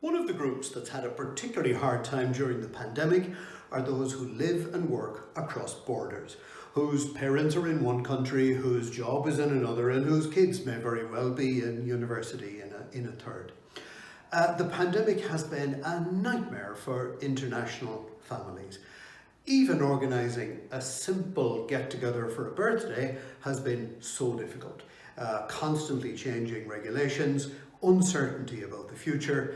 One of the groups that's had a particularly hard time during the pandemic are those who live and work across borders, whose parents are in one country, whose job is in another, and whose kids may very well be in university in a third. The pandemic has been a nightmare for international families. Even organising a simple get-together for a birthday has been so difficult. Constantly changing regulations, uncertainty about the future.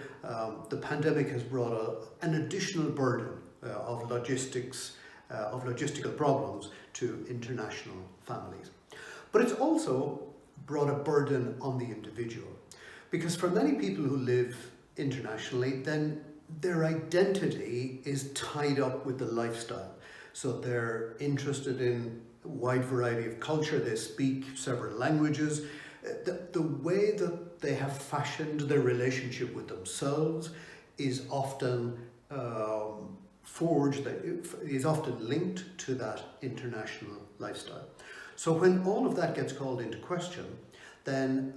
The pandemic has brought an additional burden of logistical problems to international families. But it's also brought a burden on the individual, because for many people who live internationally, then their identity is tied up with the lifestyle. So they're interested in a wide variety of culture, they speak several languages. The way that they have fashioned their relationship with themselves is often linked to that international lifestyle. So when all of that gets called into question, then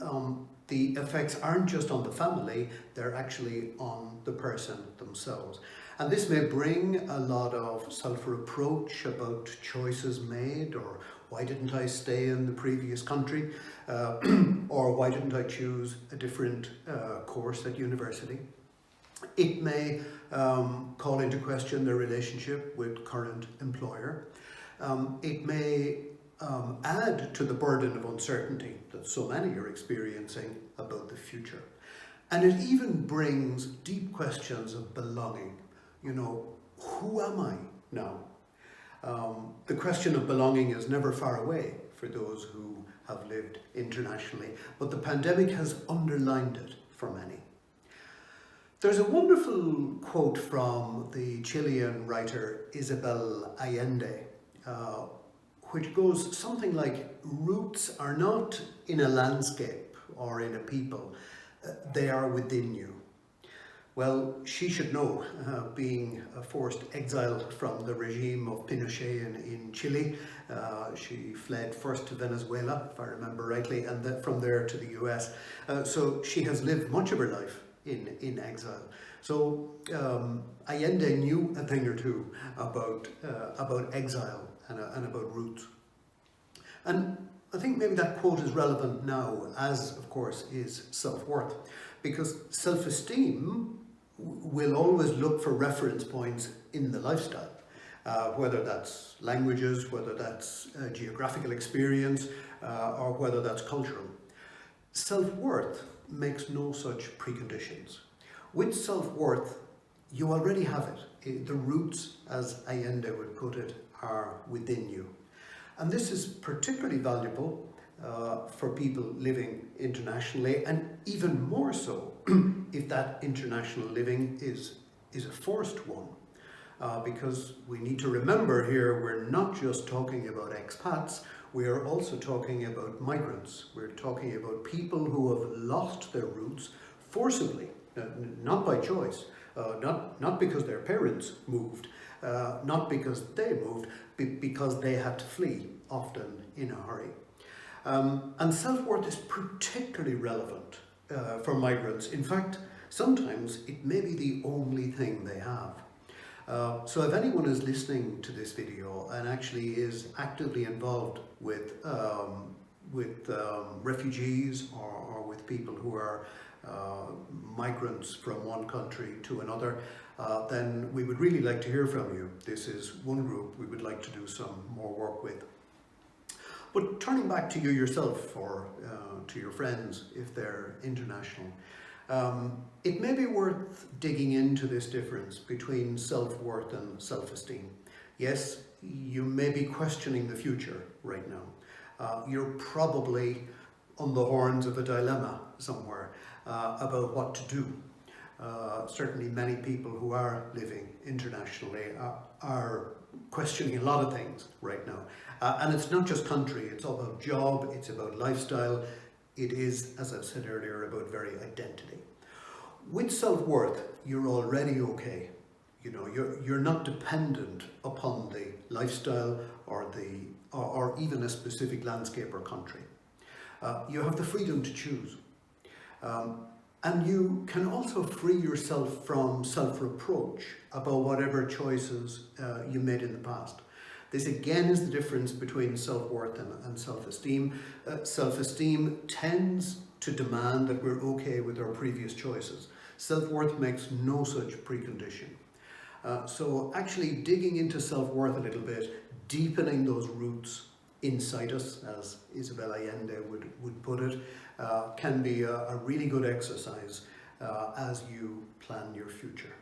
the effects aren't just on the family, they're actually on the person themselves. And this may bring a lot of self-reproach about choices made, or why didn't I stay in the previous country, or why didn't I choose a different course at university. It may call into question their relationship with current employer. It may add to the burden of uncertainty that so many are experiencing about the future. And it even brings deep questions of belonging. You know, who am I now? The question of belonging is never far away for those who have lived internationally, but the pandemic has underlined it for many. There's a wonderful quote from the Chilean writer Isabel Allende, which goes something like, "Roots are not in a landscape or in a people, they are within you." Well, she should know, being a forced exile from the regime of Pinochet in Chile. She fled first to Venezuela, if I remember rightly, and then from there to the US. So she has lived much of her life in exile. So Allende knew a thing or two about exile and about roots. And I think maybe that quote is relevant now, as of course is self-worth, because self-esteem will always look for reference points in the lifestyle, whether that's languages, whether that's geographical experience, or whether that's cultural. Self-worth makes no such preconditions. With self-worth, you already have it. The roots, as Allende would put it, are within you. And this is particularly valuable for people living internationally, and even more so if that international living is a forced one. Because we need to remember here, we're not just talking about expats, we are also talking about migrants. We're talking about people who have lost their roots forcibly, not by choice, not because their parents moved, not because they moved, because they had to flee, often in a hurry. And self-worth is particularly relevant for migrants. In fact, sometimes it may be the only thing they have. So if anyone is listening to this video and actually is actively involved with refugees or with people who are migrants from one country to another, then we would really like to hear from you. This is one group we would like to do some more work with. But turning back to you yourself, or to your friends if they're international, it may be worth digging into this difference between self-worth and self-esteem. Yes, you may be questioning the future right now. You're probably on the horns of a dilemma somewhere about what to do. Certainly many people who are living internationally are questioning a lot of things right now. And it's not just country, it's about job, it's about lifestyle. It is, as I've said earlier, about very identity. With self-worth, you're already okay. You know, you're not dependent upon the lifestyle or even a specific landscape or country. You have the freedom to choose. And you can also free yourself from self-reproach about whatever choices you made in the past. This again is the difference between self-worth and self-esteem. Self-esteem tends to demand that we're okay with our previous choices. Self-worth makes no such precondition. So actually digging into self-worth a little bit, deepening those roots inside us, as Isabel Allende would put it, can be a really good exercise as you plan your future.